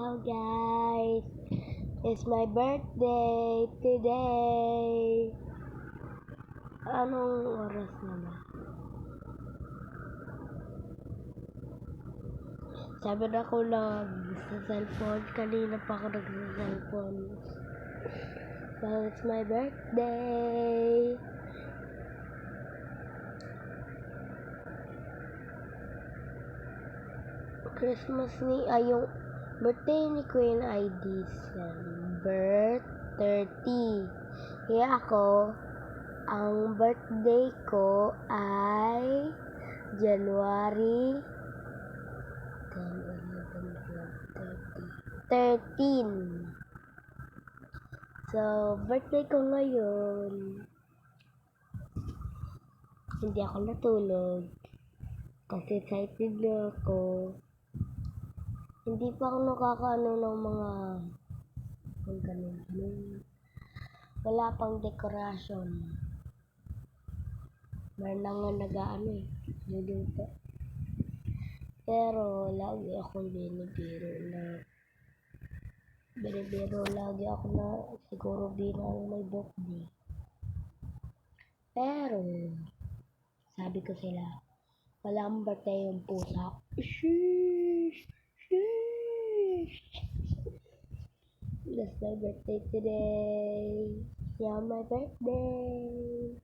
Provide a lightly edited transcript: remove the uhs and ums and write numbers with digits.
Hello guys, it's my birthday today. Anong oras na ba? 7 ako lang sa cellphone. Kanina pa ako nagsa-cellphone. So it's my birthday. Christmas yung birthday ni Queen ay December 30. Kaya ako, ang birthday ko ay January 10, 11, 12, 13. So, birthday ko ngayon. Hindi ako natulog kasi excited na ako. Hindi pa ako nakakaano ng mga ganun. Wala pang dekorasyon. Meron lang nga nag-aano luluto. Pero lagi akong binibiro lagi ako na siguro bilang may birthday. Pero sabi ko sila, walang birthday yung pusa. Sheesh! That's my birthday today. Yeah, my birthday.